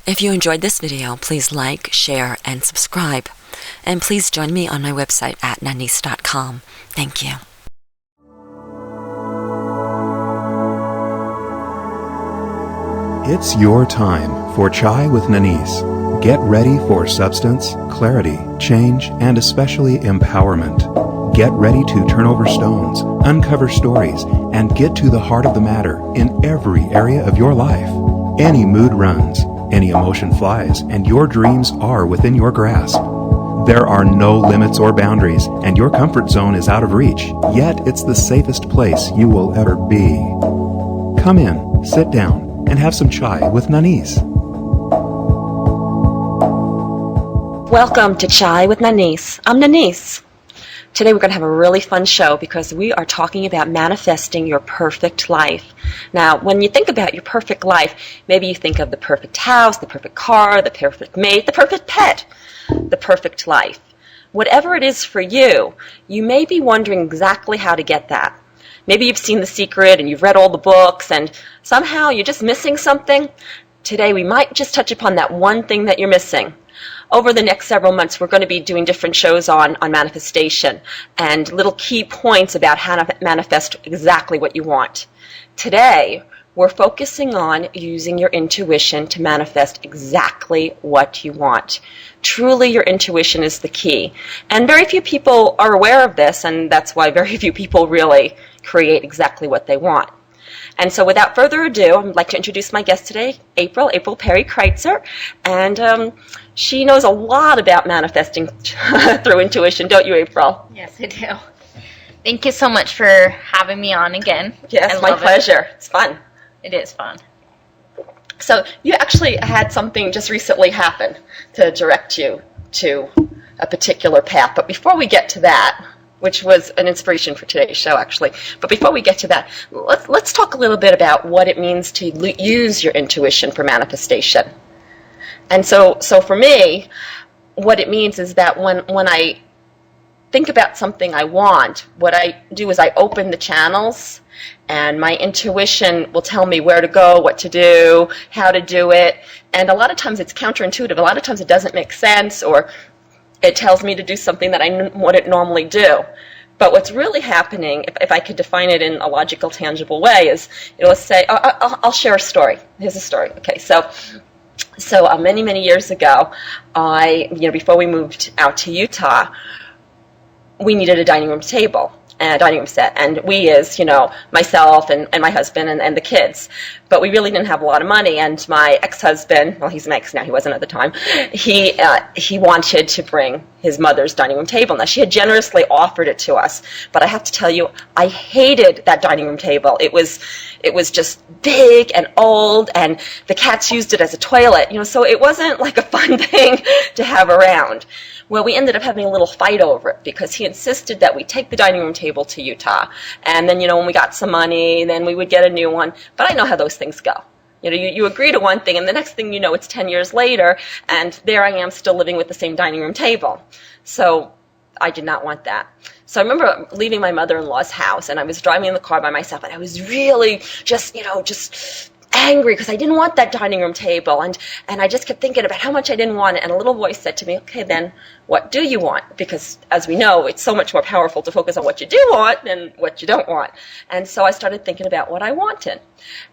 If you enjoyed this video, please like, share, and subscribe. And please join me on my website at nanice.com. Thank you. It's your time for Chai with Nanice. Get ready for substance, clarity, change, and especially empowerment. Get ready to turn over stones, uncover stories, and get to the heart of the matter in every area of your life. Any mood runs, any emotion flies, and your dreams are within your grasp. There are no limits or boundaries, and your comfort zone is out of reach, yet it's the safest place you will ever be. Come in, sit down, and have some chai with Nanice. Welcome to Chai with Nanice. I'm Nanice. Today we're going to have a really fun show because we are talking about manifesting your perfect life. Now, when you think about your perfect life, maybe you think of the perfect house, the perfect car, the perfect mate, the perfect pet, the perfect life. Whatever it is for you, you may be wondering exactly how to get that. Maybe you've seen The Secret and you've read all the books and somehow you're just missing something. Today we might just touch upon that one thing that you're missing. Over the next several months, we're going to be doing different shows on manifestation and little key points about how to manifest exactly what you want. Today, we're focusing on using your intuition to manifest exactly what you want. Truly, your intuition is the key. And very few people are aware of this, and that's why very few people really create exactly what they want. And so without further ado, I'd like to introduce my guest today, April Perry Kreitzer. And she knows a lot about manifesting through intuition, don't you, April? Yes, I do. Thank you so much for having me on again. Yes, my pleasure. It's fun. It is fun. So you actually had something just recently happen to direct you to a particular path. But before we get to that, which was an inspiration for today's show, actually. But before we get to that, let's talk a little bit about what it means to use your intuition for manifestation. And so for me, what it means is that when I think about something I want, what I do is I open the channels, and my intuition will tell me where to go, what to do, how to do it. And a lot of times it's counterintuitive. A lot of times it doesn't make sense, or it tells me to do something that I wouldn't normally do. But what's really happening, if I could define it in a logical, tangible way, is it'll say, I'll share a story. Here's a story. Okay, so many years ago, before we moved out to Utah, we needed a dining room table and a dining room set, and we is, myself and my husband and the kids. But we really didn't have a lot of money, and my ex-husband, well, he's an ex now, he wasn't at the time, he wanted to bring his mother's dining room table. Now, she had generously offered it to us, but I have to tell you, I hated that dining room table. It was just big and old, and the cats used it as a toilet, so it wasn't like a fun thing to have around. Well, we ended up having a little fight over it because he insisted that we take the dining room table to Utah. And then, when we got some money, then we would get a new one. But I know how those things go. You agree to one thing, and the next thing you know, it's 10 years later, and there I am still living with the same dining room table. So I did not want that. So I remember leaving my mother-in-law's house, and I was driving in the car by myself, and I was really just angry because I didn't want that dining room table, and I just kept thinking about how much I didn't want it, and a little voice said to me, okay, then what do you want? Because as we know, it's so much more powerful to focus on what you do want than what you don't want. And so I started thinking about what I wanted.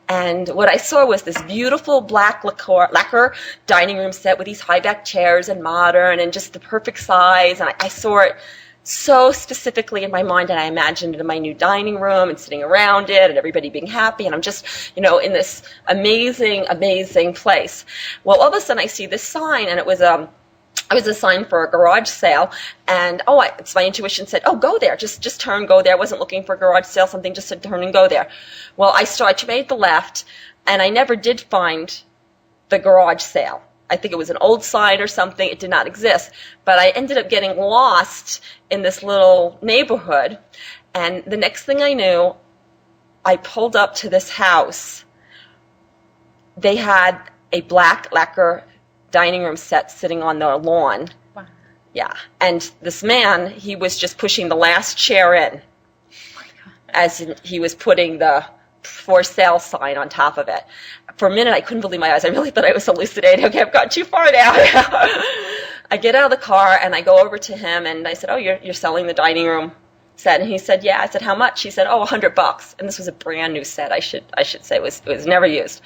And what I saw was this beautiful black lacquer dining room set with these high-back chairs and modern and just the perfect size, and I saw it so specifically in my mind, and I imagined it in my new dining room and sitting around it and everybody being happy, and I'm just, in this amazing, amazing place. Well, all of a sudden I see this sign, and it was a sign for a garage sale, and my intuition said, go there, just turn, go there. I wasn't looking for a garage sale, something just said turn and go there. Well, I made the left, and I never did find the garage sale. I think it was an old sign or something. It did not exist. But I ended up getting lost in this little neighborhood. And the next thing I knew, I pulled up to this house. They had a black lacquer dining room set sitting on the lawn. Wow. Yeah. And this man, he was just pushing the last chair in as he was putting the for sale sign on top of it. For a minute, I couldn't believe my eyes. I really thought I was hallucinating. Okay, I've gone too far now. I get out of the car and I go over to him and I said, "Oh, you're selling the dining room set?" And he said, "Yeah." I said, "How much?" He said, "Oh, $100." And this was a brand new set. I should say it was never used.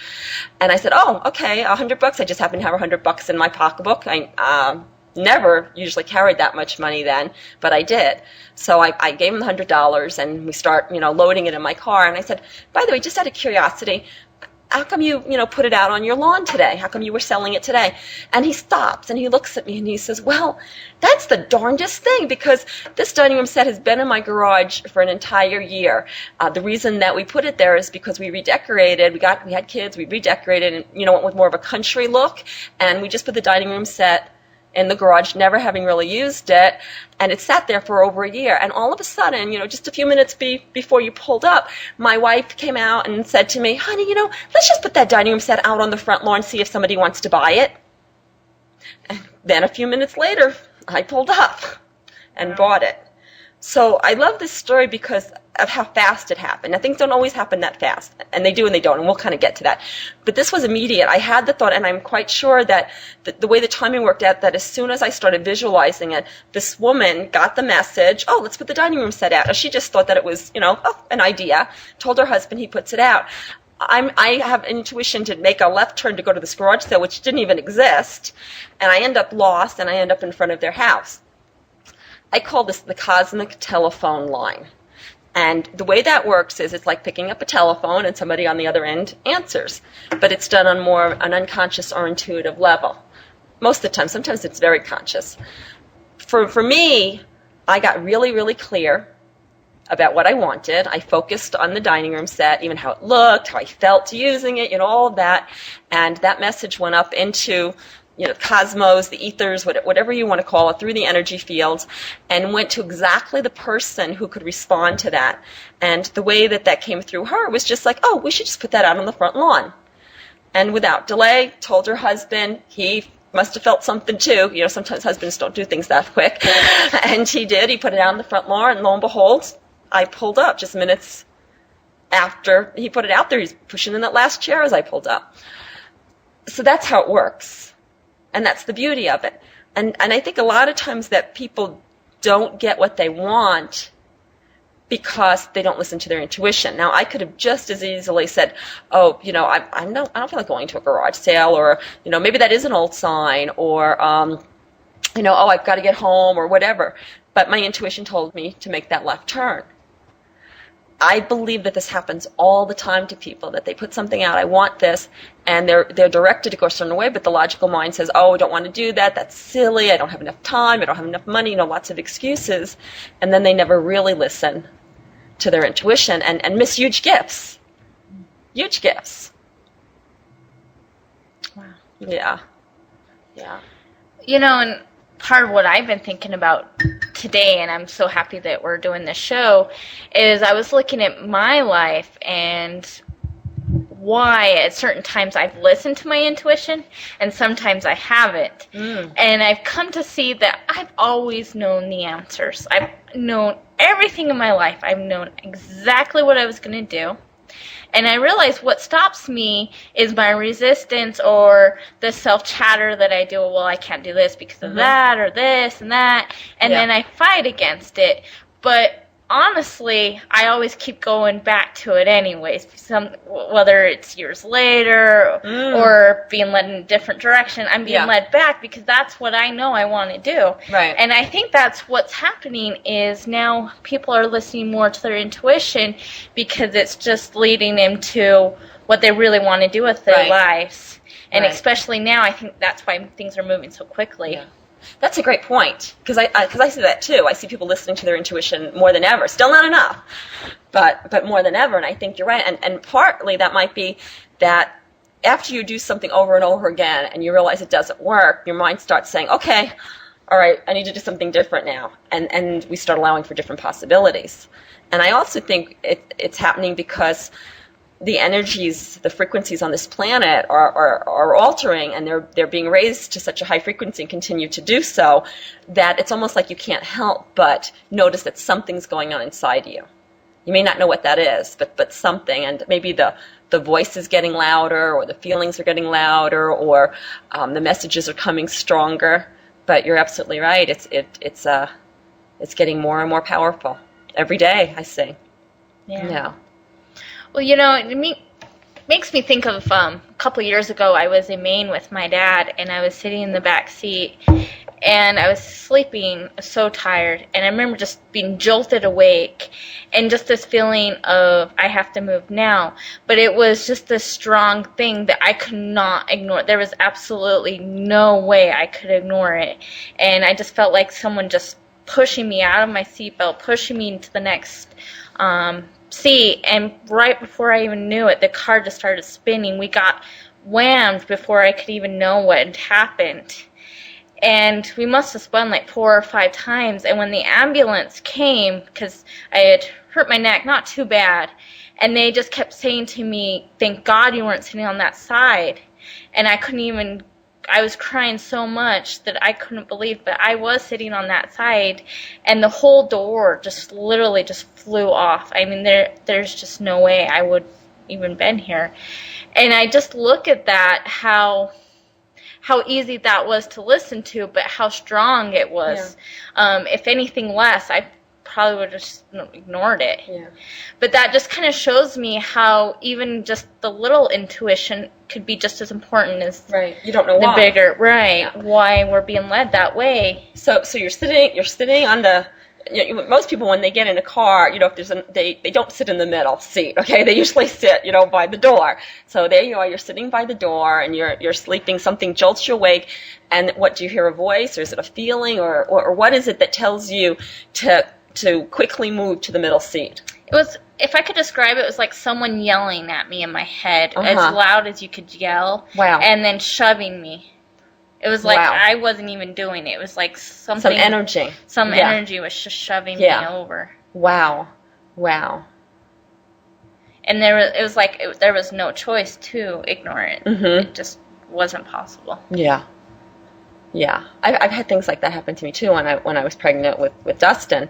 And I said, "Oh, okay, $100." I just happened to have $100 in my pocketbook. I never usually carried that much money then, but I did. So I gave him the $100 and we start, loading it in my car. And I said, "By the way, just out of curiosity, how come you put it out on your lawn today? How come you were selling it today?" And he stops and he looks at me and he says, "Well, that's the darndest thing, because this dining room set has been in my garage for an entire year. The reason that we put it there is because we redecorated. We had kids, we redecorated and went with more of a country look, and we just put the dining room set in the garage, never having really used it, and it sat there for over a year. And all of a sudden, just a few minutes before you pulled up, my wife came out and said to me, 'Honey, let's just put that dining room set out on the front lawn, see if somebody wants to buy it.'" And then a few minutes later, I pulled up and bought it. So I love this story because of how fast it happened. Now, things don't always happen that fast, and they do and they don't, and we'll kind of get to that. But this was immediate. I had the thought, and I'm quite sure that the way the timing worked out, that as soon as I started visualizing it, this woman got the message, "Oh, let's put the dining room set out." She just thought that it was, an idea, told her husband, he puts it out. I have intuition to make a left turn to go to this garage sale, which didn't even exist, and I end up lost, and I end up in front of their house. I call this the cosmic telephone line. And the way that works is it's like picking up a telephone and somebody on the other end answers. But it's done on more an unconscious or intuitive level. Most of the time. Sometimes it's very conscious. For me, I got really, really clear about what I wanted. I focused on the dining room set, even how it looked, how I felt using it, all of that. And that message went up into cosmos, the ethers, whatever you want to call it, through the energy fields, and went to exactly the person who could respond to that. And the way that came through her was just like, "Oh, we should just put that out on the front lawn." And without delay, told her husband. He must have felt something too. Sometimes husbands don't do things that quick. And he did. He put it out on the front lawn, and lo and behold, I pulled up just minutes after he put it out there. He's pushing in that last chair as I pulled up. So that's how it works. And that's the beauty of it. And I think a lot of times that people don't get what they want because they don't listen to their intuition. Now, I could have just as easily said, "Oh, I don't feel like going to a garage sale," or, maybe that is an old sign, or, "Oh, I've got to get home," or whatever. But my intuition told me to make that left turn. I believe that this happens all the time to people, that they put something out, "I want this," and they're directed to go a certain way, but the logical mind says, "Oh, I don't want to do that, that's silly, I don't have enough time, I don't have enough money," lots of excuses, and then they never really listen to their intuition and miss huge gifts. Huge gifts. Wow. Yeah. And part of what I've been thinking about today, and I'm so happy that we're doing this show, is I was looking at my life and why at certain times I've listened to my intuition and sometimes I haven't. And I've come to see that I've always known the answers. I've known everything in my life. I've known exactly what I was going to do. And I realize what stops me is my resistance or the self-chatter that I do. "Well, I can't do this because of that, or this and that." And then I fight against it. But honestly, I always keep going back to it anyways. Whether it's years later or being led in a different direction, I'm being led back because that's what I know I want to do. Right. And I think that's what's happening is now people are listening more to their intuition because it's just leading them to what they really want to do with their lives. And especially now, I think that's why things are moving so quickly. Yeah. That's a great point, because I see that too. I see people listening to their intuition more than ever. Still not enough, but more than ever. And I think you're right. And partly that might be that after you do something over and over again and you realize it doesn't work, your mind starts saying, "Okay, all right, I need to do something different now." And we start allowing for different possibilities. And I also think it's happening because the energies, the frequencies on this planet are altering, and they're being raised to such a high frequency and continue to do so, that it's almost like you can't help but notice that something's going on inside you. You may not know what that is, but something, and maybe the voice is getting louder, or the feelings are getting louder, or the messages are coming stronger. But you're absolutely right. It's getting more and more powerful every day, I see. Yeah. Well, it makes me think of a couple years ago. I was in Maine with my dad, and I was sitting in the back seat, and I was sleeping, so tired, and I remember just being jolted awake, and just this feeling of I have to move now. But it was just this strong thing that I could not ignore. There was absolutely no way I could ignore it, and I just felt like someone just pushing me out of my seatbelt, pushing me into the next seat, and right before I even knew it, the car just started spinning. We got whammed before I could even know what had happened. And we must have spun like 4 or 5 times. And when the ambulance came, because I had hurt my neck, not too bad, and they just kept saying to me, thank God you weren't sitting on that side. And I was crying so much that I couldn't believe, but I was sitting on that side, and the whole door just literally just flew off. I mean, there's just no way I would even been here. And I just look at that, how easy that was to listen to, but how strong it was. Yeah. If anything less, I probably would have just ignored it. Yeah. But that just kind of shows me how even just the little intuition could be just as important as you don't know the why. Bigger, why we're being led that way. So you're sitting on the. Most people, when they get in a car, if they don't sit in the middle seat, okay? They usually sit, by the door. So there you are, you're sitting by the door, and you're sleeping. Something jolts you awake, and what, do you hear a voice, or is it a feeling, or what is it that tells you to quickly move to the middle seat? It was, if I could describe it, it was like someone yelling at me in my head, as loud as you could yell, and then shoving me. It was like I wasn't even doing it. It was like something. Some energy. Some energy was just shoving me over. Wow. And it was like there was no choice to ignore it. Mm-hmm. It just wasn't possible. Yeah. I've had things like that happen to me too when I was pregnant with Dustin,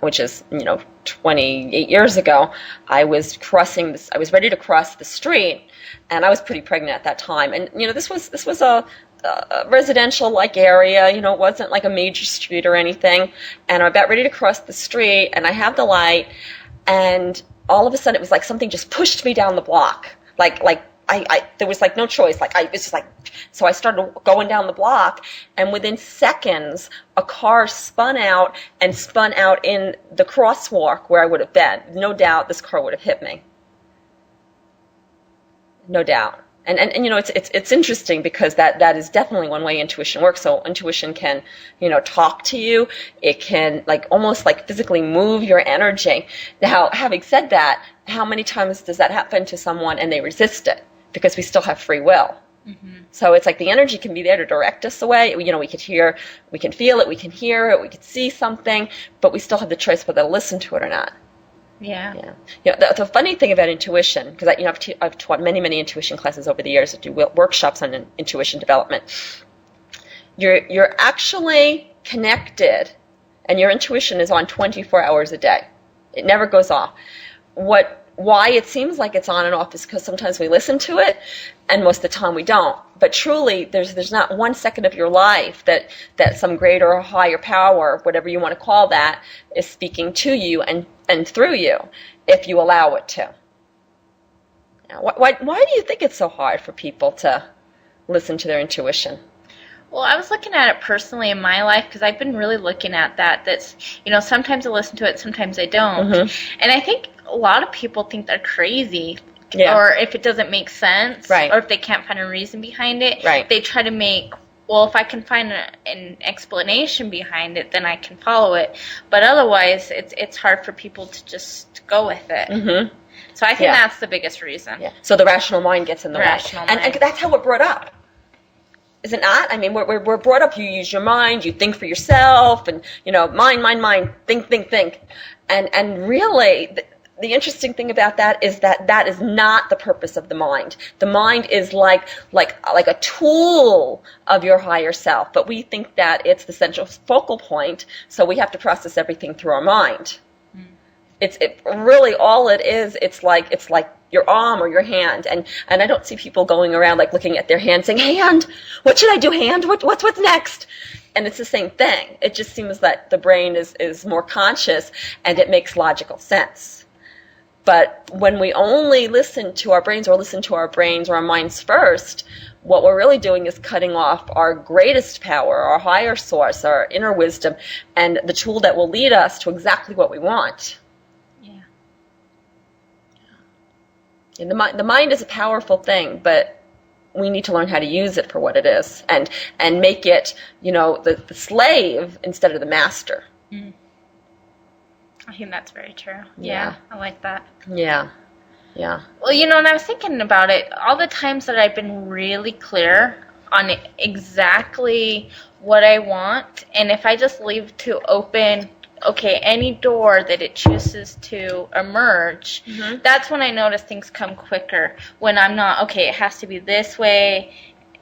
which is 28 years ago. I was ready to cross the street, and I was pretty pregnant at that time. And this was a residential like area, it wasn't like a major street or anything. And I'm about ready to cross the street, and I have the light, and all of a sudden it was like something just pushed me down the block. Like there was like no choice. It's just like, so I started going down the block, and within seconds a car spun out in the crosswalk where I would have been. No doubt this car would have hit me. No doubt. And it's interesting because that is definitely one way intuition works. So intuition can, talk to you. It can almost physically move your energy. Now, having said that, how many times does that happen to someone and they resist it? Because we still have free will. Mm-hmm. So it's like the energy can be there to direct us away. We can feel it, we can hear it, we can see something, but we still have the choice whether to listen to it or not. Yeah. The funny thing about intuition, because I've taught many intuition classes over the years, that do workshops on intuition development. You're actually connected, and your intuition is on 24 hours a day. It never goes off. Why it seems like it's on and off is because sometimes we listen to it, and most of the time we don't. But truly, there's not 1 second of your life that some greater or higher power, whatever you want to call that, is speaking to you and through you, if you allow it to. Now, why do you think it's so hard for people to listen to their intuition? Well, I was looking at it personally in my life, because I've been really looking at that. That's, sometimes I listen to it, sometimes I don't. Mm-hmm. And I think a lot of people think they're crazy. Yeah. Or if it doesn't make sense, right, or if they can't find a reason behind it, right, they try to make, well, if I can find an explanation behind it, then I can follow it. But otherwise, it's hard for people to just go with it. Mm-hmm. So I think that's the biggest reason. Yeah. So the rational mind gets in the way. And that's how we're brought up. Is it not? I mean, we're brought up, you use your mind, you think for yourself, and, mind, think. And really, the interesting thing about that is that is not the purpose of the mind. The mind is like a tool of your higher self, but we think that it's the central focal point, so we have to process everything through our mind. It really all it is. It's like your arm or your hand, and I don't see people going around like looking at their hand saying, "Hand, what should I do? Hand, what's next?" And it's the same thing. It just seems that the brain is more conscious and it makes logical sense. But when we only listen to our brains or our minds first, what we're really doing is cutting off our greatest power, our higher source, our inner wisdom, and the tool that will lead us to exactly what we want. Yeah. And the mind is a powerful thing, but we need to learn how to use it for what it is, and make it, the slave instead of the master. Mm. I think that's very true. Yeah. I like that. Yeah. Yeah. Well, and I was thinking about it, all the times that I've been really clear on exactly what I want, and if I just leave to open, any door that it chooses to emerge, that's when I notice things come quicker. When I'm not, it has to be this way,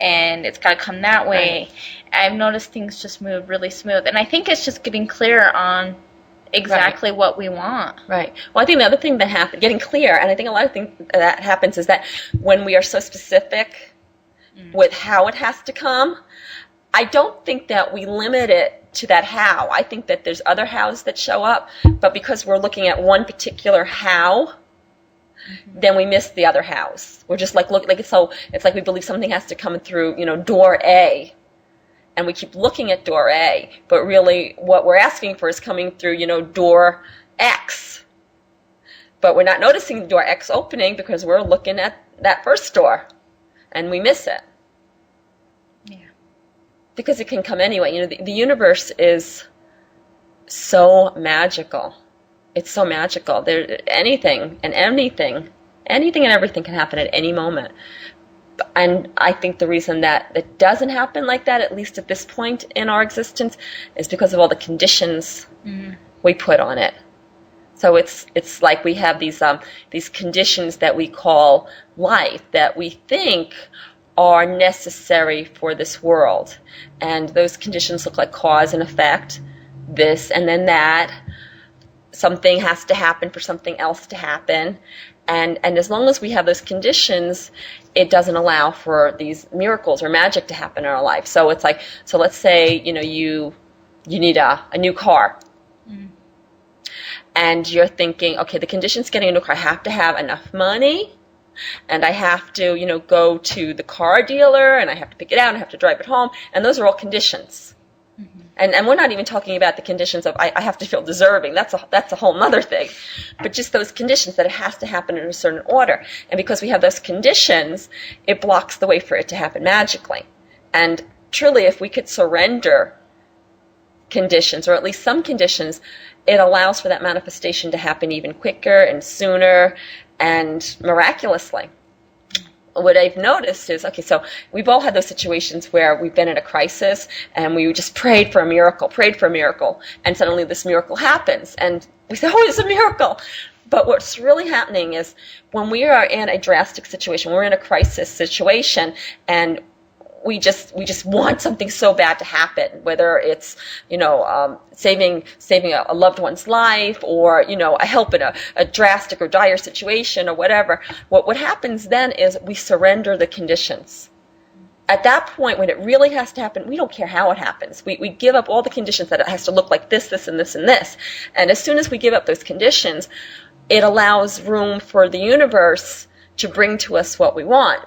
and it's got to come that way. Right. I've noticed things just move really smooth, and I think it's just getting clear on exactly what we want. Right. Well, I think the other thing that happens, getting clear, and I think a lot of things that happens is that when we are so specific with how it has to come, I don't think that we limit it to that how. I think that there's other hows that show up, but because we're looking at one particular how, then we miss the other hows. We're just it's like we believe something has to come through, door A. And we keep looking at door A, but really what we're asking for is coming through, door X. But we're not noticing door X opening because we're looking at that first door, and we miss it. Yeah. Because it can come anyway. The universe is so magical. It's so magical. Anything and everything can happen at any moment. And I think the reason that it doesn't happen like that, at least at this point in our existence, is because of all the conditions we put on it. So it's like we have these conditions that we call life that we think are necessary for this world. And those conditions look like cause and effect, this and then that. Something has to happen for something else to happen. And as long as we have those conditions, it doesn't allow for these miracles or magic to happen in our life. So it's like, let's say, you need a new car. And you're thinking, okay, the conditions getting a new car, I have to have enough money, and I have to, go to the car dealer, and I have to pick it out, and I have to drive it home, and those are all conditions. And we're not even talking about the conditions of I have to feel deserving. That's a whole other thing. But just those conditions that it has to happen in a certain order. And because we have those conditions, it blocks the way for it to happen magically. And truly, if we could surrender conditions, or at least some conditions, it allows for that manifestation to happen even quicker and sooner and miraculously. What I've noticed is, so we've all had those situations where we've been in a crisis and we just prayed for a miracle, and suddenly this miracle happens, and we say, oh, it's a miracle. But what's really happening is when we are in a drastic situation, we're in a crisis situation, and we just want something so bad to happen, whether it's saving a loved one's life, or a help in a drastic or dire situation or whatever. What happens then is we surrender the conditions. At that point, when it really has to happen, we don't care how it happens. We give up all the conditions that it has to look like this, and this, and this. And as soon as we give up those conditions, it allows room for the universe to bring to us what we want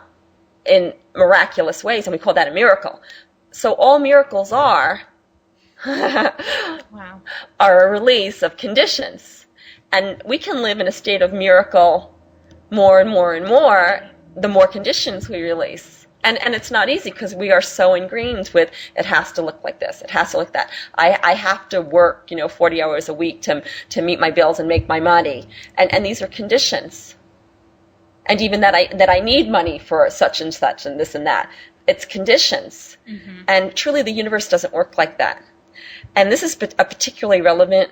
in miraculous ways, and we call that a miracle. So all miracles are wow. are a release of conditions. And we can live in a state of miracle more and more and more the more conditions we release. And it's not easy because we are so ingrained with it has to look like this, it has to look that. I have to work 40 hours a week to meet my bills and make my money. And these are conditions. And even that I need money for such and such and this and that. It's conditions. And truly the universe doesn't work like that. And this is a particularly relevant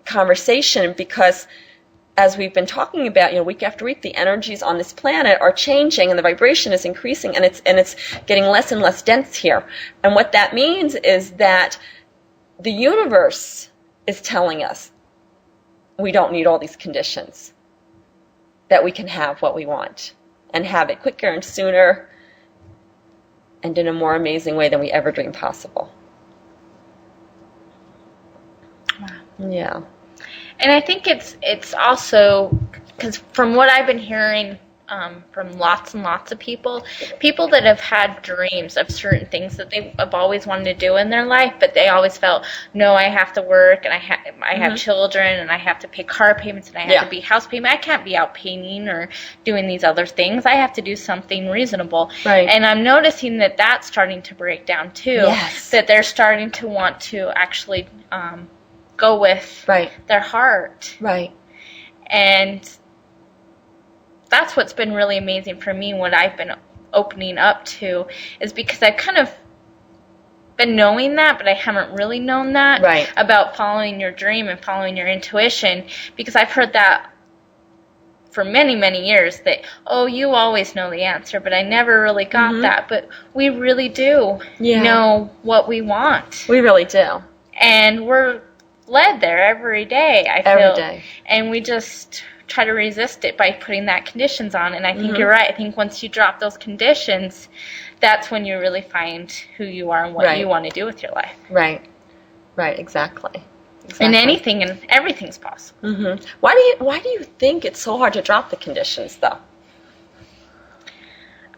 conversation because as we've been talking about, week after week, the energies on this planet are changing and the vibration is increasing, and it's getting less and less dense here. And what that means is that the universe is telling us we don't need all these conditions, that we can have what we want and have it quicker and sooner and in a more amazing way than we ever dreamed possible. Wow. Yeah. And I think it's also, because from what I've been hearing from lots and lots of people that have had dreams of certain things that they have always wanted to do in their life, but they always felt, no, I have to work, and I have children, and I have to pay car payments, and I have to be house payment. I can't be out painting or doing these other things. I have to do something reasonable. Right. And I'm noticing that that's starting to break down too. Yes. That they're starting to want to actually go with their heart. Right. And that's what's been really amazing for me, what I've been opening up to, is because I've kind of been knowing that, but I haven't really known that about following your dream and following your intuition, because I've heard that for many, many years, that, oh, you always know the answer, but I never really got that. But we really do know what we want. We really do. And we're led there every day, I feel. Every day. And we just try to resist it by putting that conditions on. And I think you're right. I think once you drop those conditions, that's when you really find who you are and what you want to do with your life. Right. Right. Exactly. And anything and everything's possible. Why do you think it's so hard to drop the conditions, though?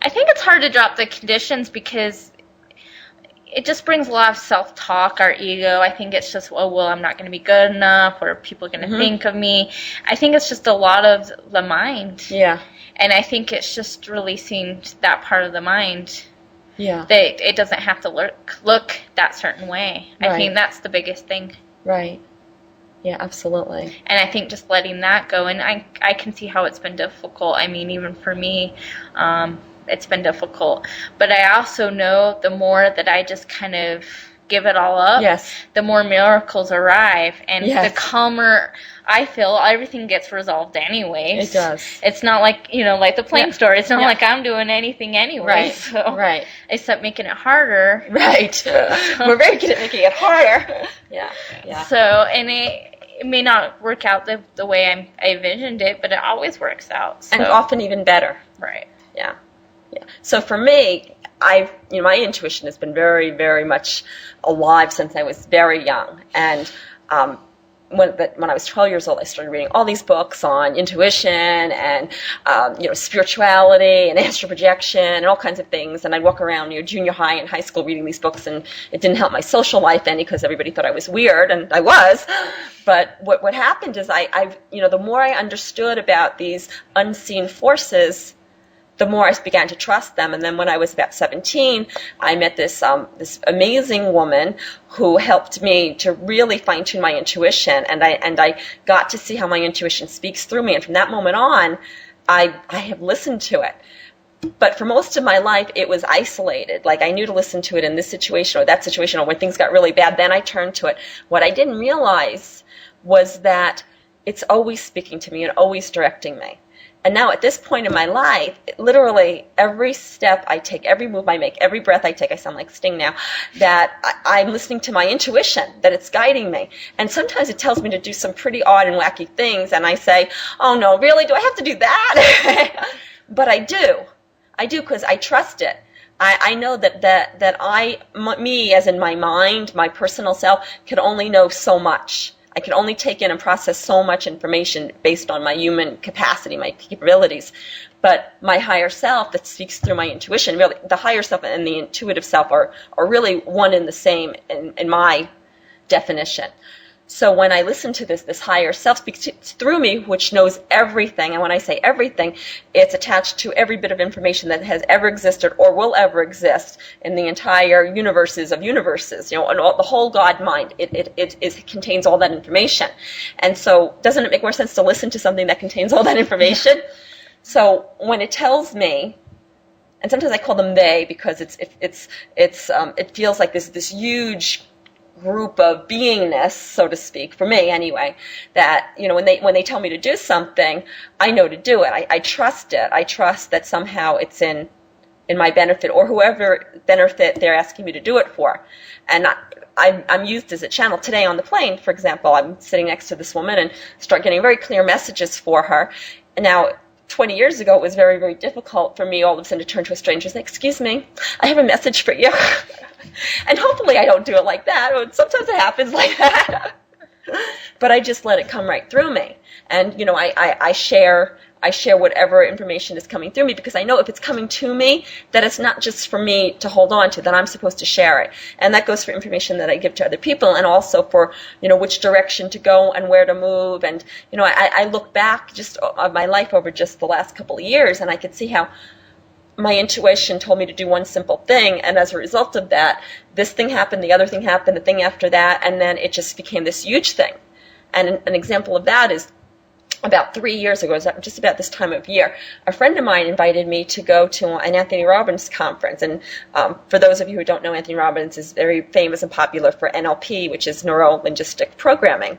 I think it's hard to drop the conditions because it just brings a lot of self-talk, our ego. I think it's just, oh, well, I'm not going to be good enough, or people are going to think of me. I think it's just a lot of the mind. Yeah. And I think it's just releasing that part of the mind. Yeah. That it doesn't have to look that certain way. I think that's the biggest thing. Right. Yeah, absolutely. And I think just letting that go, and I can see how it's been difficult. I mean, even for me, it's been difficult. But I also know the more that I just kind of give it all up, the more miracles arrive. And the calmer I feel, everything gets resolved anyways. It does. It's not like, like the plane story. It's not like I'm doing anything anyway. Right. Except making it harder. Right. We're very good at making it harder. Yeah. So, and it may not work out the way I envisioned it, but it always works out. So. And often even better. Right. Yeah. So for me, my intuition has been very, very much alive since I was very young. And when I was 12 years old, I started reading all these books on intuition and spirituality and astral projection and all kinds of things. And I'd walk around junior high and high school reading these books, and it didn't help my social life any because everybody thought I was weird, and I was. But what happened is the more I understood about these unseen forces, the more I began to trust them. And then when I was about 17, I met this amazing woman who helped me to really fine-tune my intuition, and I got to see how my intuition speaks through me. And from that moment on, I have listened to it. But for most of my life, it was isolated. Like, I knew to listen to it in this situation or that situation, or when things got really bad, then I turned to it. What I didn't realize was that it's always speaking to me and always directing me. And now at this point in my life, literally every step I take, every move I make, every breath I take, I sound like Sting now, that I'm listening to my intuition, that it's guiding me. And sometimes it tells me to do some pretty odd and wacky things, and I say, oh no, really? Do I have to do that? But I do because I trust it. I know that me as in my mind, my personal self, can only know so much. I can only take in and process so much information based on my human capacity, my capabilities. But my higher self that speaks through my intuition, really, the higher self and the intuitive self are really one and the same in my definition. So when I listen to this higher self speaks through me, which knows everything, and when I say everything, it's attached to every bit of information that has ever existed or will ever exist in the entire universes of universes, and the whole God mind. It contains all that information. And so doesn't it make more sense to listen to something that contains all that information? So when it tells me, and sometimes I call them they because it feels like this huge group of beingness, so to speak, for me anyway, that when they tell me to do something, I know to do it. I trust it. I trust that somehow it's in in my benefit, or whoever benefit they're asking me to do it for. And I'm used as a channel. Today on the plane, for example, I'm sitting next to this woman and start getting very clear messages for her. And now, 20 years ago, it was very, very difficult for me all of a sudden to turn to a stranger and say, excuse me, I have a message for you. And hopefully I don't do it like that. Sometimes it happens like that. But I just let it come right through me. And, you know, I share whatever information is coming through me, because I know if it's coming to me, that it's not just for me to hold on to, that I'm supposed to share it. And that goes for information that I give to other people, and also for, you know, which direction to go and where to move. And, you know, I look back just of my life over just the last couple of years, and I could see how my intuition told me to do one simple thing, and as a result of that, this thing happened, the other thing happened, the thing after that, and then it just became this huge thing. And an example of that is about 3 years ago, just about this time of year, a friend of mine invited me to go to an Anthony Robbins conference. And for those of you who don't know, Anthony Robbins is very famous and popular for NLP, which is neuro-linguistic programming.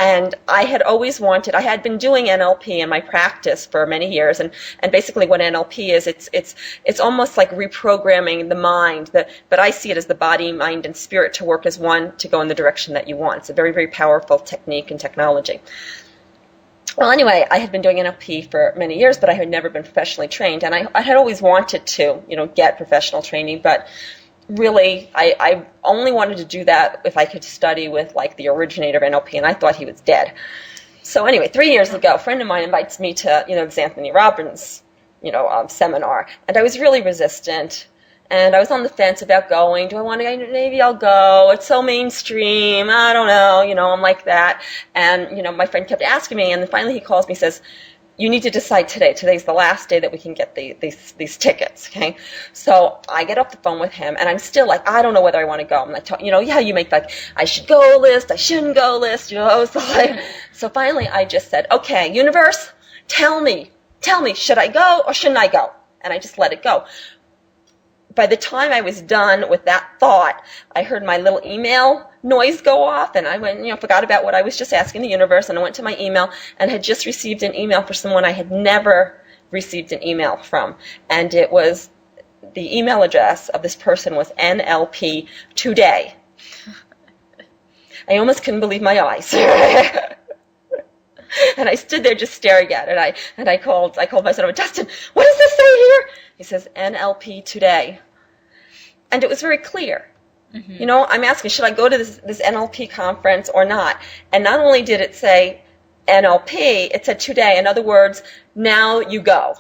And I had always wanted, I had been doing NLP in my practice for many years, and basically what NLP is, it's almost like reprogramming the mind, but I see it as the body, mind, and spirit to work as one to go in the direction that you want. It's a very, very powerful technique and technology. Well, anyway, I had been doing NLP for many years, but I had never been professionally trained, and I had always wanted to, you know, get professional training, but really, I only wanted to do that if I could study with, like, the originator of NLP, and I thought he was dead. So anyway, 3 years ago, a friend of mine invites me to, you know, this Anthony Robbins, you know, seminar, and I was really resistant, and I was on the fence about going. Do I want to go? Maybe I'll go. It's so mainstream. I don't know. You know, I'm like that. And, you know, my friend kept asking me, and then finally he calls me and says, you need to decide today. Today's the last day that we can get these tickets, okay? So I get off the phone with him, and I'm still like, I don't know whether I want to go. I'm like, you know, yeah, you make like, I should go list, I shouldn't go list, you know? So finally I just said, okay, universe, tell me, should I go or shouldn't I go? And I just let it go. By the time I was done with that thought, I heard my little email noise go off, and I went, you know, forgot about what I was just asking the universe, and I went to my email and had just received an email for someone I had never received an email from. And it was, the email address of this person was NLP Today. I almost couldn't believe my eyes. And I stood there just staring at it. And I called my son, Dustin, what does this say here? He says, NLP Today. And it was very clear. Mm-hmm. You know, I'm asking, should I go to this NLP conference or not? And not only did it say NLP, it said today. In other words, now you go.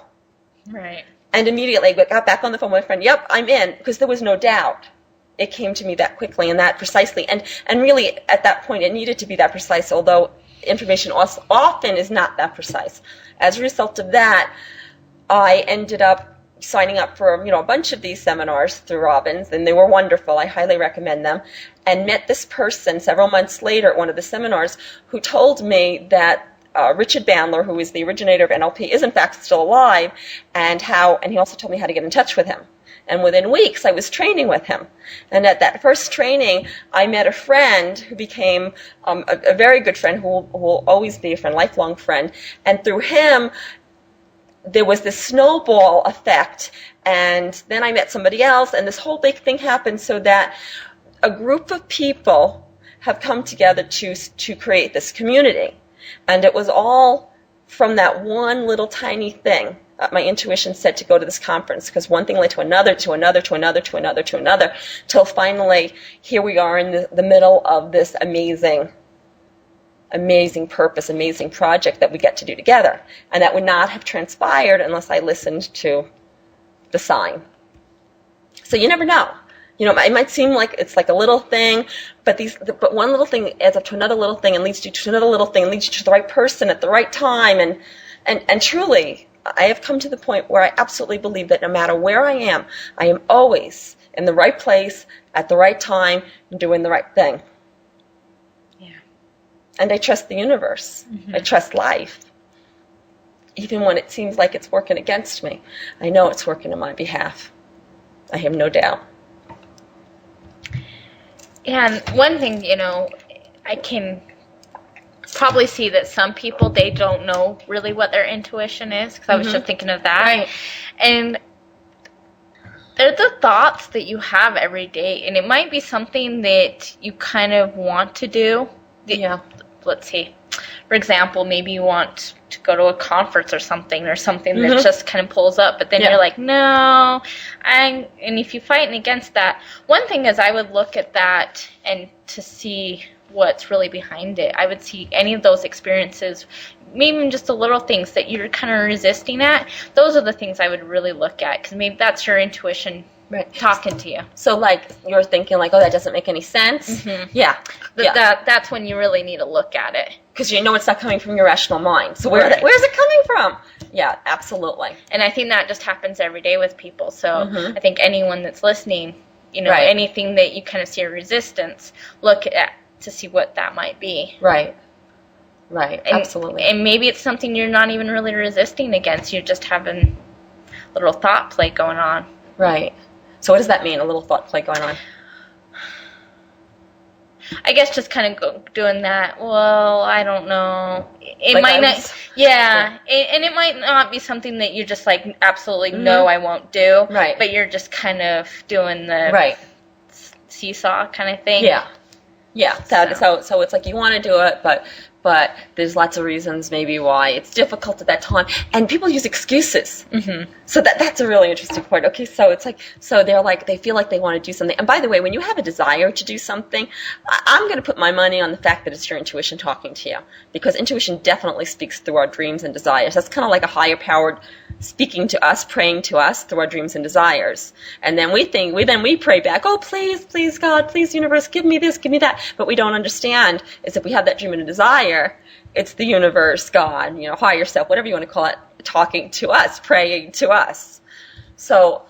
Right. And immediately I got back on the phone with my friend, yep, I'm in, because there was no doubt. It came to me that quickly and that precisely. And really, at that point, it needed to be that precise, although information often is not that precise. As a result of that, I ended up signing up for, you know, a bunch of these seminars through Robbins, and they were wonderful. I highly recommend them. And met this person several months later at one of the seminars who told me that Richard Bandler, who is the originator of NLP, is in fact still alive, and he also told me how to get in touch with him. And within weeks, I was training with him. And at that first training, I met a friend who became a very good friend, who will always be a friend, lifelong friend. And through him, there was this snowball effect. And then I met somebody else, and this whole big thing happened, so that a group of people have come together to create this community. And it was all from that one little tiny thing. My intuition said to go to this conference, because one thing led to another, to another, to another, to another, to another, till finally here we are in the middle of this amazing purpose, amazing project that we get to do together. And that would not have transpired unless I listened to the sign. So you never know. You know, it might seem like it's like a little thing, but one little thing adds up to another little thing and leads you to another little thing and leads you to the right person at the right time. And truly, I have come to the point where I absolutely believe that no matter where I am always in the right place at the right time and doing the right thing. Yeah. And I trust the universe. Mm-hmm. I trust life. Even when it seems like it's working against me, I know it's working on my behalf. I have no doubt. And one thing, you know, I can probably see that some people, they don't know really what their intuition is, because I was just thinking of that. Right. And They're the thoughts that you have every day, and it might be something that you kind of want to do. Yeah. Let's see. For example, maybe you want to go to a conference or something that just kind of pulls up, but then you're like, no. And if you're fighting against that, one thing is I would look at that and to see what's really behind it. I would see any of those experiences, maybe even just the little things that you're kind of resisting at. Those are the things I would really look at, because maybe that's your intuition talking to you. So, like, you're thinking, like, oh, that doesn't make any sense. Yeah. That's when you really need to look at it. Because you know it's not coming from your rational mind. So where's it coming from? Yeah, absolutely. And I think that just happens every day with people. So I think anyone that's listening, anything that you kind of see a resistance, look at to see what that might be. Right. Absolutely. And maybe it's something you're not even really resisting against. You're just having a little thought play going on. Right. So what does that mean, a little thought play going on? I guess just kind of doing that. Well, I don't know. It Like might not. Yeah. And it might not be something that you're just like, absolutely no, I won't do. Right. But you're just kind of doing the seesaw kind of thing. Yeah. So it's like you want to do it, but there's lots of reasons maybe why it's difficult at that time, and people use excuses. So that's a really interesting point. Okay, so it's like, so they feel like they want to do something. And by the way, when you have a desire to do something, I'm going to put my money on the fact that it's your intuition talking to you, because intuition definitely speaks through our dreams and desires. That's kind of like a higher powered speaking to us, praying to us through our dreams and desires. And then we pray back, oh, please God, please universe, give me this, give me that. But we don't understand is if we have that dream and a desire, it's the universe, God, higher self, whatever you want to call it, talking to us, praying to us. So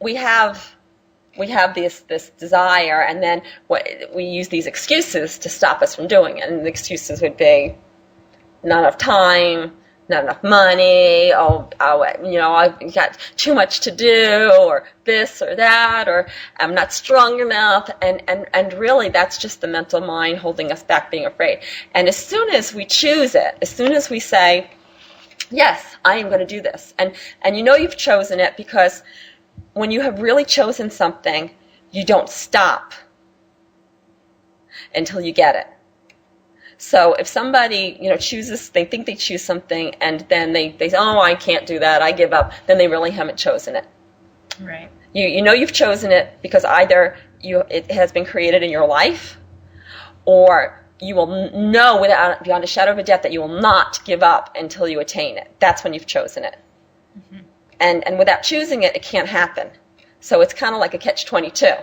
we have this desire, and then we use these excuses to stop us from doing it. And the excuses would be not enough time, not enough money, I've got too much to do, or this or that, or I'm not strong enough, and really that's just the mental mind holding us back, being afraid. And as soon as we choose it, as soon as we say, yes, I am going to do this, and you've chosen it, because when you have really chosen something, you don't stop until you get it. So if somebody, chooses, they think they choose something, and then they say, oh, I can't do that, I give up, then they really haven't chosen it. Right. You've chosen it because either it has been created in your life, or you will know beyond a shadow of a doubt that you will not give up until you attain it. That's when you've chosen it. And without choosing it, it can't happen. So it's kind of like a catch-22.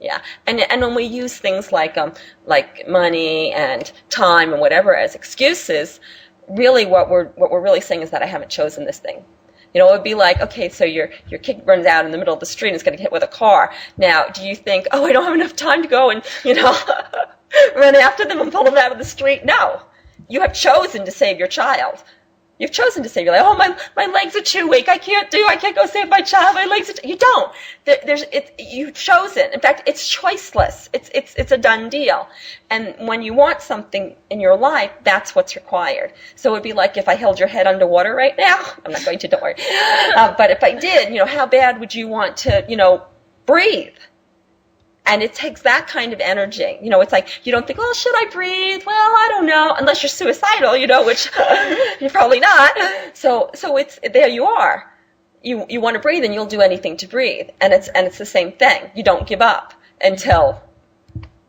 Yeah, and when we use things like money and time and whatever as excuses, really what we're really saying is that I haven't chosen this thing. It would be like, okay, so your kid runs out in the middle of the street and is going to get hit with a car. Now, do you think, oh, I don't have enough time to go and run after them and pull them out of the street? No, you have chosen to save your child. You've chosen to say, you're like, oh, my legs are too weak. I can't go save my child. My legs are you don't. You've chosen. In fact, it's choiceless. It's a done deal. And when you want something in your life, that's what's required. So it would be like if I held your head underwater right now. I'm not going to, don't worry. But if I did, how bad would you want to, breathe? And it takes that kind of energy. It's like, you don't think, well, should I breathe? Well, I don't know. Unless you're suicidal, which you're probably not. So it's, there you are. You want to breathe, and you'll do anything to breathe. And it's the same thing. You don't give up until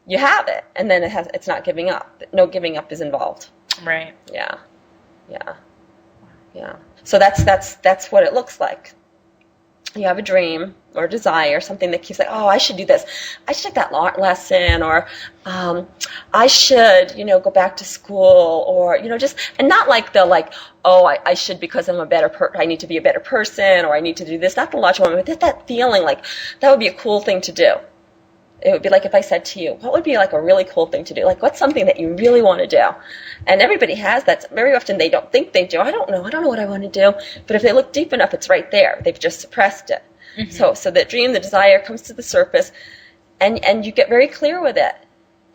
you have it. And then it's not giving up. No giving up is involved. Right. Yeah. So that's what it looks like. You have a dream or desire, something that keeps like, oh, I should do this. I should take that lesson, or I should, go back to school, or, just, and not like oh, I should because I'm I need to be a better person, or I need to do this. Not the logical one, but that feeling like that would be a cool thing to do. It would be like if I said to you, what would be like a really cool thing to do? Like, what's something that you really want to do? And everybody has that. Very often they don't think they do. I don't know what I want to do. But if they look deep enough, it's right there. They've just suppressed it. So that dream, the desire comes to the surface, and you get very clear with it.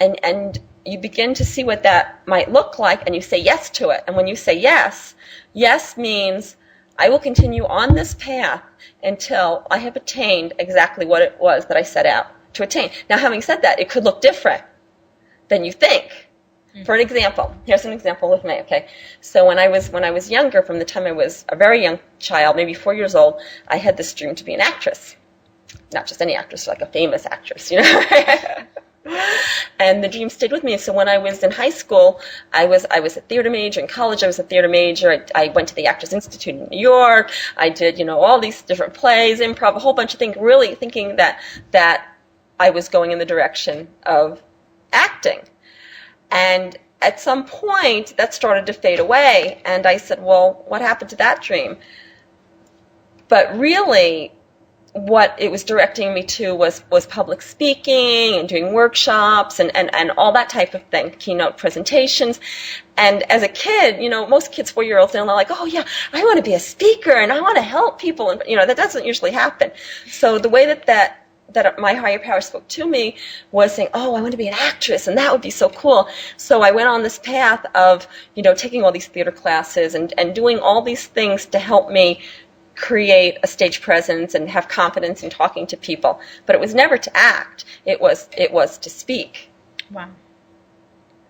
And you begin to see what that might look like, and you say yes to it. And when you say yes, yes means I will continue on this path until I have attained exactly what it was that I set out to attain. Now, having said that, it could look different than you think. For an example, here's an example with me, okay? So when I was younger, from the time I was a very young child, maybe 4 years old, I had this dream to be an actress. Not just any actress, like a famous actress, you know? And the dream stayed with me. So when I was in high school, I was a theater major. In college, I was a theater major. I went to the Actors Institute in New York. I did, all these different plays, improv, a whole bunch of things, really thinking that I was going in the direction of acting. And at some point, that started to fade away. And I said, well, what happened to that dream? But really, what it was directing me to was public speaking and doing workshops and all that type of thing, keynote presentations. And as a kid, most kids, 4-year-olds, they're like, oh yeah, I want to be a speaker and I want to help people. And, that doesn't usually happen. So the way that my higher power spoke to me was saying, oh, I want to be an actress, and that would be so cool. So I went on this path of, taking all these theater classes and doing all these things to help me create a stage presence and have confidence in talking to people. But it was never to act. It was to speak. Wow.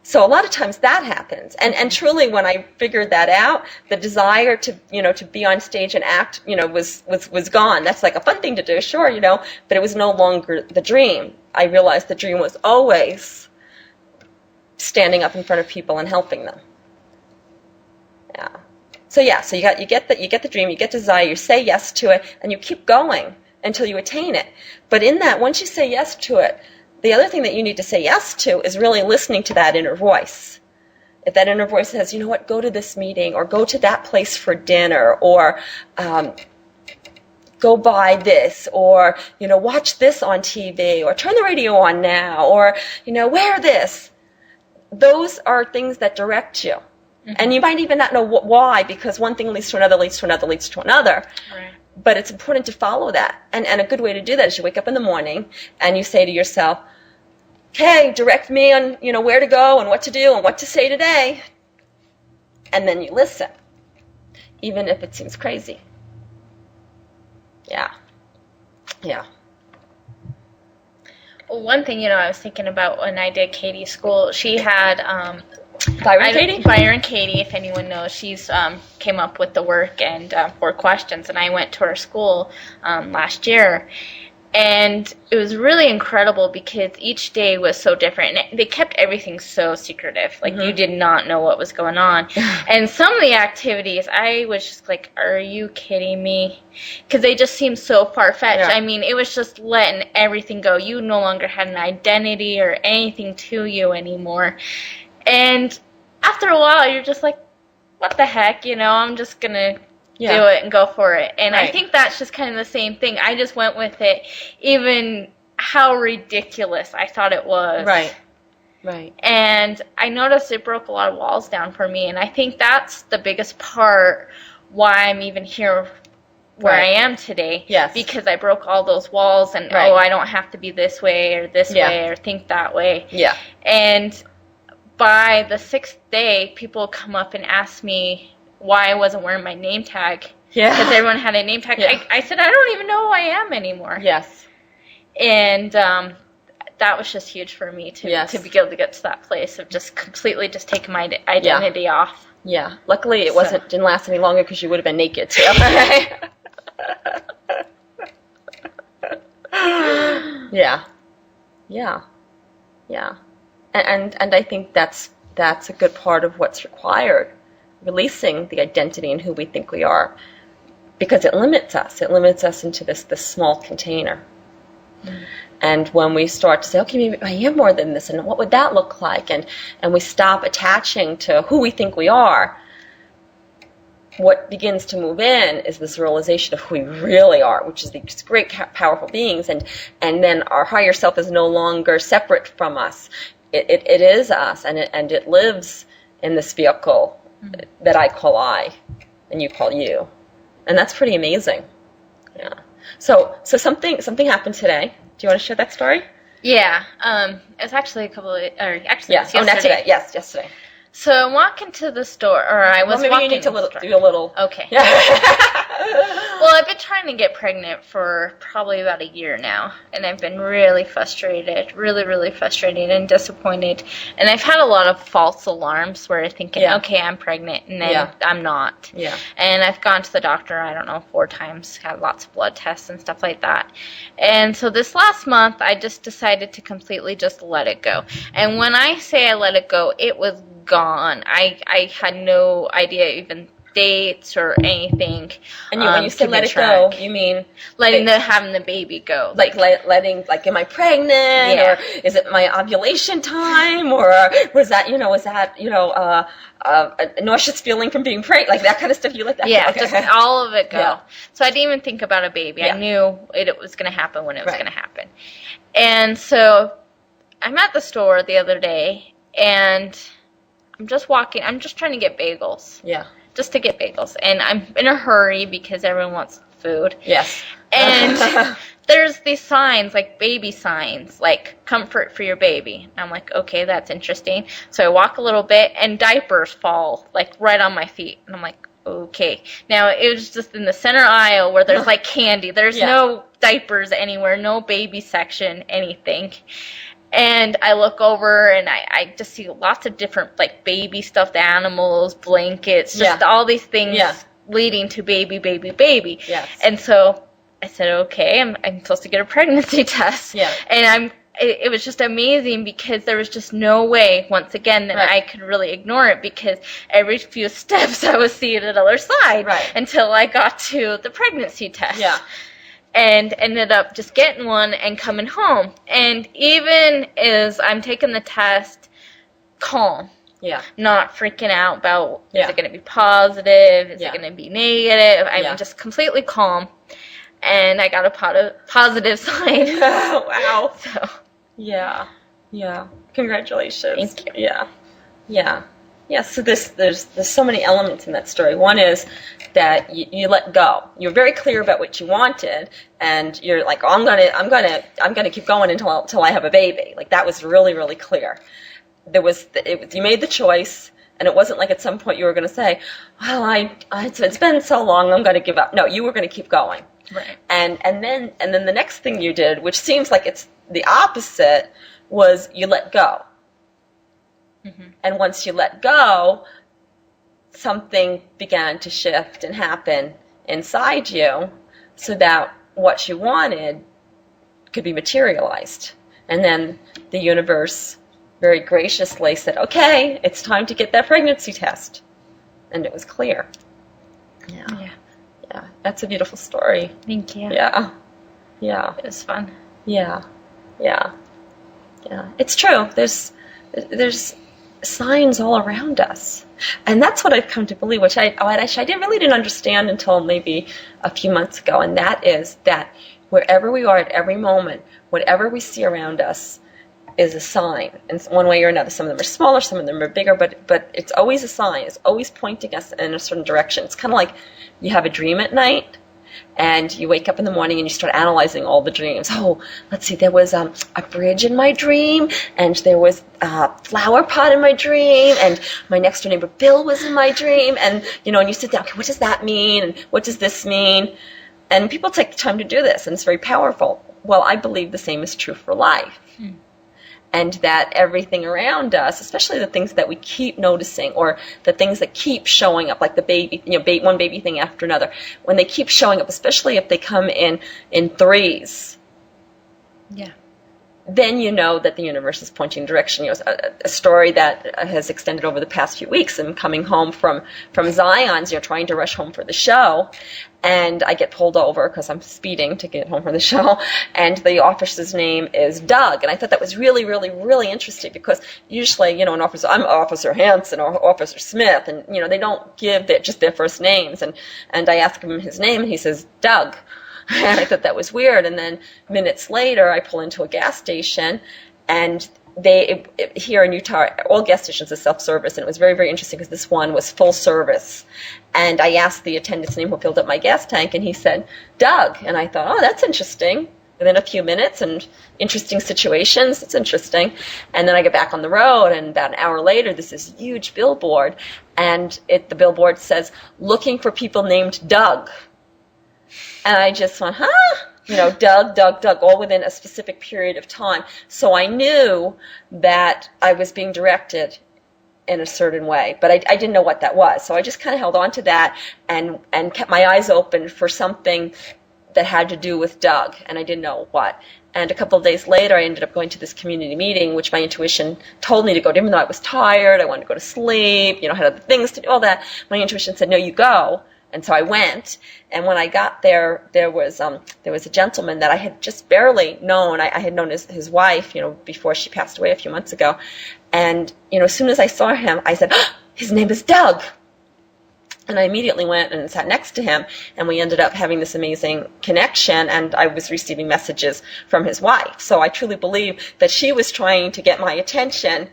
So a lot of times that happens. And truly, when I figured that out, the desire to be on stage and act, was gone. That's like a fun thing to do, sure, but it was no longer the dream. I realized the dream was always standing up in front of people and helping them. Yeah. So you get the dream, you get desire, you say yes to it, and you keep going until you attain it. But in that, once you say yes to it, the other thing that you need to say yes to is really listening to that inner voice. If that inner voice says, you know what, go to this meeting, or go to that place for dinner, or go buy this, or, watch this on TV, or turn the radio on now, or, wear this. Those are things that direct you. Mm-hmm. And you might even not know why, because one thing leads to another, leads to another, leads to another. Right. But it's important to follow that. And a good way to do that is you wake up in the morning and you say to yourself, okay, direct me on, where to go and what to do and what to say today. And then you listen, even if it seems crazy. Yeah. Yeah. Well, one thing, I was thinking about when I did Katie's school, she had Byron Katie, if anyone knows, she's came up with the work and 4 questions, and I went to her school last year, and it was really incredible because each day was so different, and they kept everything so secretive, like you did not know what was going on. And some of the activities, I was just like, are you kidding me? Because they just seemed so far-fetched. Yeah. I mean, it was just letting everything go. You no longer had an identity or anything to you anymore. And after a while, you're just like, what the heck, I'm just going to do it and go for it. And right. I think that's just kind of the same thing. I just went with it, even how ridiculous I thought it was. Right. And I noticed it broke a lot of walls down for me. And I think that's the biggest part why I'm even here where I am today. Yes. Because I broke all those walls and, I don't have to be this way or this way or think that way. Yeah. And by the 6th day, people come up and ask me why I wasn't wearing my name tag. Yeah. Because everyone had a name tag. Yeah. I said, I don't even know who I am anymore. Yes. And that was just huge for me to be able to get to that place of just completely just taking my identity off. Yeah. Luckily, it didn't last any longer because you would have been naked too. Yeah. Yeah. Yeah. And I think that's a good part of what's required, releasing the identity and who we think we are, because it limits us. It limits us into this small container. Mm. And when we start to say, okay, maybe I am more than this, and what would that look like? And we stop attaching to who we think we are, what begins to move in is this realization of who we really are, which is these great, powerful beings. And then our higher self is no longer separate from us. It is us, and it lives in this vehicle that I call I, and you call you, and that's pretty amazing. Yeah. So something happened today. Do you want to share that story? Yeah. It's actually a couple of, or actually Yeah. it's Oh, not yesterday. today. Yes, yesterday. So I'm walking to the store, or I was Well, maybe walking you need to to the store. do a little. Okay. Yeah. Well, I've been trying to get pregnant for probably about a year now, and I've been really frustrated, really frustrated and disappointed. And I've had a lot of false alarms where I'm thinking, Yeah. okay, I'm pregnant, and then Yeah. I'm not. Yeah. And I've gone to the doctor, I don't know, 4 times, had lots of blood tests and stuff like that. And so this last month, I just decided to completely just let it go. And when I say I let it go, it was gone. I had no idea even dates or anything. And when you say keeping let it track. go, you mean Having the baby go. letting, like, am I pregnant, Yeah. or is it my ovulation time, or was that a nauseous feeling from being pregnant, like that kind of stuff? You let that Yeah, go? just all of it go. Yeah. So I didn't even think about a baby. Yeah. I knew it was going to happen when it was Right. going to happen. And so I'm at the store the other day, and I'm just walking. I'm just trying to get bagels. Yeah. Just to get bagels. And I'm in a hurry because everyone wants food. Yes. And there's these signs, like baby signs, like comfort for your baby. And I'm like, okay, that's interesting. So I walk a little bit, and diapers fall, like, right on my feet. And I'm like, okay. Now, it was just in the center aisle where there's, like, candy. There's Yeah. no diapers anywhere, no baby section, anything. And I look over, and I just see lots of different, like, baby stuffed animals, blankets, just all these things Yeah. leading to baby, baby, baby. Yes. And so I said, okay, I'm supposed to get a pregnancy test. Yeah. And it was just amazing because there was just no way, once again, that Right. I could really ignore it, because every few steps I was seeing another side Right. until I got to the pregnancy test. Yeah. And ended up just getting one and coming home. And even as I'm taking the test, calm. Yeah. Not freaking out about, Yeah. is it going to be positive? Is Yeah. it going to be negative? I'm Yeah. just completely calm. And I got a positive sign. Wow. So, Yeah. Yeah. Congratulations. Thank you. Yeah. Yeah. Yeah. So there's so many elements in that story. One is that you let go. You're very clear about what you wanted, and you're like, oh, I'm gonna keep going until I have a baby. Like, that was really, really clear. You made the choice, and it wasn't like at some point you were going to say, well, it's been so long, I'm going to give up. No, you were going to keep going. right. And then the next thing you did, which seems like it's the opposite, was you let go. Mm-hmm. And once you let go, something began to shift and happen inside you, so that what you wanted could be materialized. And then the universe very graciously said, okay, it's time to get that pregnancy test. And it was clear. Yeah. Yeah, that's a beautiful story. Thank you. Yeah. Yeah. It was fun. Yeah. Yeah. Yeah. It's true. There's signs all around us. And that's what I've come to believe, which I really didn't understand until maybe a few months ago, and that is that wherever we are at every moment, whatever we see around us is a sign, in one way or another. Some of them are smaller, some of them are bigger, but it's always a sign. It's always pointing us in a certain direction. It's kind of like you have a dream at night, and you wake up in the morning and you start analyzing all the dreams. Oh, let's see, there was a bridge in my dream, and there was a flower pot in my dream, and my next door neighbor Bill was in my dream, and and you sit down, okay, what does that mean, and what does this mean? And people take the time to do this, and it's very powerful. Well, I believe the same is true for life. And that everything around us, especially the things that we keep noticing, or the things that keep showing up, like the baby, one baby thing after another, when they keep showing up, especially if they come in threes, Yeah. then you know that the universe is pointing direction. A story that has extended over the past few weeks. I'm coming home from Zion's, trying to rush home for the show, and I get pulled over because I'm speeding to get home from the show, and the officer's name is Doug, and I thought that was really, really, really interesting, because usually, I'm Officer Hanson or Officer Smith, and, they don't give just their first names, and I ask him his name, and he says, Doug. And I thought that was weird. And then minutes later, I pull into a gas station, and here in Utah, all gas stations are self-service, and it was very, very interesting because this one was full service. And I asked the attendant's name who filled up my gas tank, and he said, Doug. And I thought, oh, that's interesting. within a few minutes and interesting situations. It's interesting. And then I get back on the road, and about an hour later, there's this huge billboard, and the billboard says, "Looking for people named Doug." And I just went, huh? Doug, Doug, Doug, all within a specific period of time. So I knew that I was being directed in a certain way, but I didn't know what that was. So I just kind of held on to that and kept my eyes open for something that had to do with Doug, and I didn't know what. And a couple of days later, I ended up going to this community meeting, which my intuition told me to go to. Even though I was tired, I wanted to go to sleep, had other things to do, all that. My intuition said, no, you go. And so I went, and when I got there, there was a gentleman that I had just barely known. I had known his wife, before she passed away a few months ago. And, as soon as I saw him, I said, oh, his name is Doug. And I immediately went and sat next to him, and we ended up having this amazing connection, and I was receiving messages from his wife. So I truly believe that she was trying to get my attention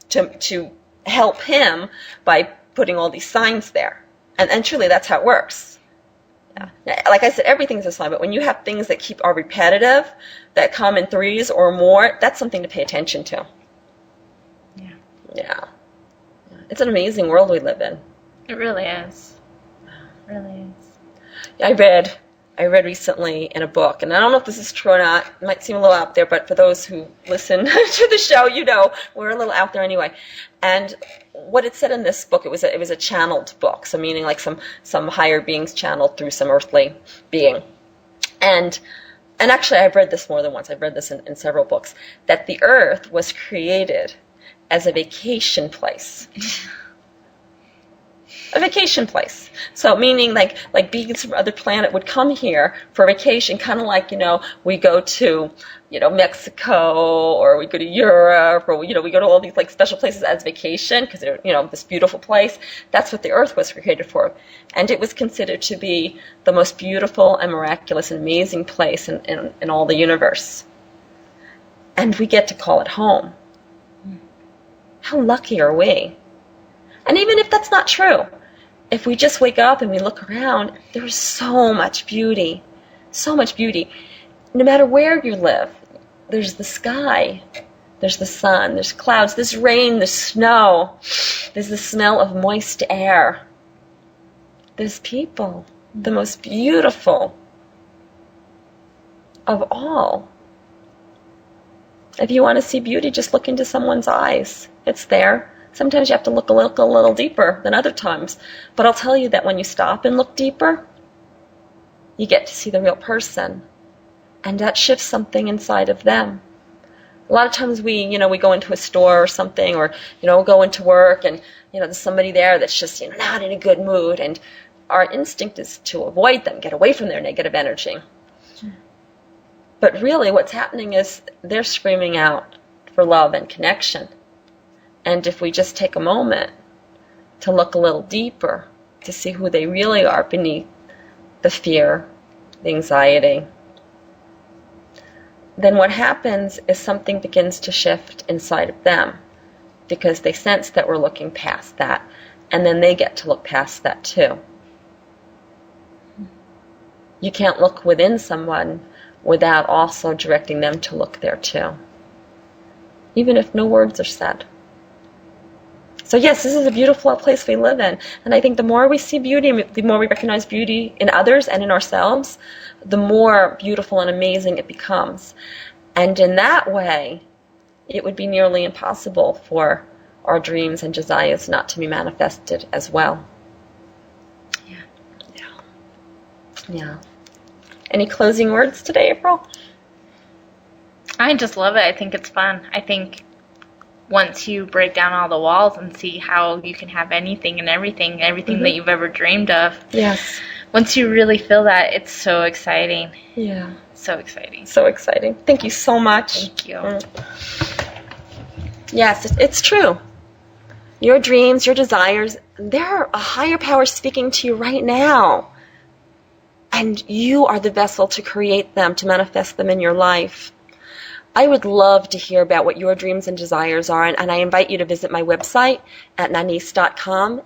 to help him by putting all these signs there. And truly, that's how it works. Yeah. Like I said, everything's a sign, but when you have things that are repetitive, that come in threes or more, that's something to pay attention to. Yeah. It's an amazing world we live in. It really is. It really is. Yeah, I read recently in a book, and I don't know if this is true or not. It might seem a little out there, but for those who listen to the show, we're a little out there anyway. And what it said in this book, it was a channeled book, so meaning like some higher beings channeled through some earthly being. And actually, I've read this more than once. I've read this in several books, that the earth was created as a vacation place. A vacation place. So meaning like beings from other planet would come here for vacation, kind of like, we go to, Mexico, or we go to Europe, or, we go to all these like special places as vacation because they're, this beautiful place. That's what the earth was created for. And it was considered to be the most beautiful and miraculous and amazing place in all the universe. And we get to call it home. How lucky are we? And even if that's not true, if we just wake up and we look around, there's so much beauty. So much beauty. No matter where you live, there's the sky, there's the sun, there's clouds, there's rain, there's snow, there's the smell of moist air. There's people, the most beautiful of all. If you want to see beauty, just look into someone's eyes. It's there. Sometimes you have to look a little deeper than other times. But I'll tell you that when you stop and look deeper, you get to see the real person. And that shifts something inside of them. A lot of times we go into a store or something, or, go into work, and, there's somebody there that's just, not in a good mood. And our instinct is to avoid them, get away from their negative energy. But really what's happening is they're screaming out for love and connection. And if we just take a moment to look a little deeper, to see who they really are beneath the fear, the anxiety, then what happens is something begins to shift inside of them, because they sense that we're looking past that, and then they get to look past that too. You can't look within someone without also directing them to look there too, even if no words are said. So yes, this is a beautiful place we live in. And I think the more we see beauty, the more we recognize beauty in others and in ourselves, the more beautiful and amazing it becomes. And in that way, it would be nearly impossible for our dreams and desires not to be manifested as well. Yeah. Any closing words today, April? I just love it. I think it's fun. I think once you break down all the walls and see how you can have anything and everything that you've ever dreamed of. Yes. Once you really feel that, it's so exciting. Yeah. So exciting. So exciting. Thank you so much. Thank you. Yes, it's true. Your dreams, your desires, they're a higher power speaking to you right now. And you are the vessel to create them, to manifest them in your life. I would love to hear about what your dreams and desires are, and I invite you to visit my website at nanice.com,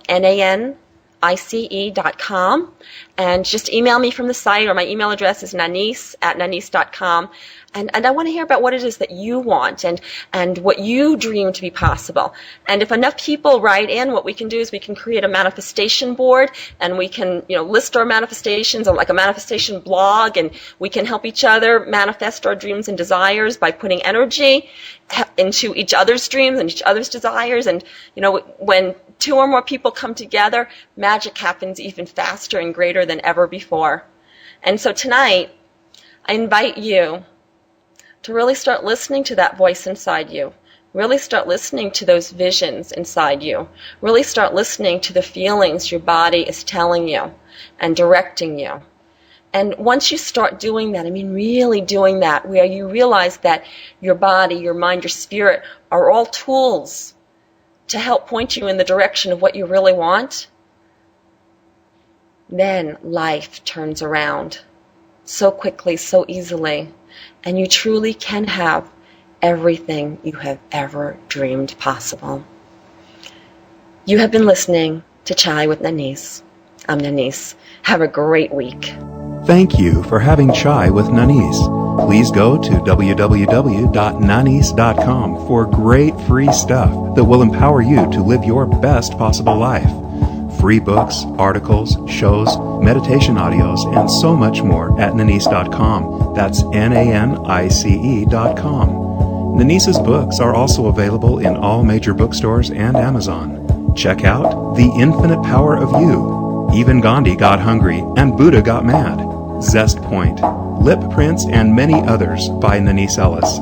nanice.com, and just email me from the site, or my email address is nanice@nanice.com. And I want to hear about what it is that you want and what you dream to be possible. And if enough people write in, what we can do is we can create a manifestation board, and we can, list our manifestations on like a manifestation blog, and we can help each other manifest our dreams and desires by putting energy into each other's dreams and each other's desires. And, when two or more people come together, magic happens even faster and greater than ever before. And so tonight, I invite you to really start listening to that voice inside you. Really start listening to those visions inside you. Really start listening to the feelings your body is telling you and directing you. And once you start doing that, really doing that, where you realize that your body, your mind, your spirit are all tools to help point you in the direction of what you really want, then life turns around so quickly, so easily. And you truly can have everything you have ever dreamed possible. You have been listening to Chai with Nanice. I'm Nanice. Have a great week. Thank you for having Chai with Nanice. Please go to www.nanice.com for great free stuff that will empower you to live your best possible life. Free books, articles, shows, meditation audios, and so much more at nanice.com. That's NANICE.com. Nanice's books are also available in all major bookstores and Amazon. Check out The Infinite Power of You, Even Gandhi Got Hungry and Buddha Got Mad, Zest Point, Lip Prints, and many others by Nanice Ellis.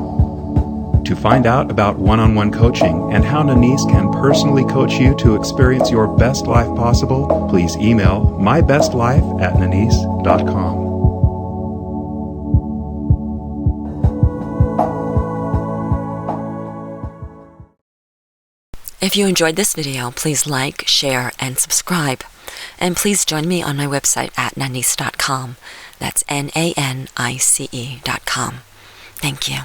To find out about one-on-one coaching and how Nanice can personally coach you to experience your best life possible, please email mybestlife@nanice.com. If you enjoyed this video, please like, share, and subscribe. And please join me on my website at nanice.com. That's NANICE.com. Thank you.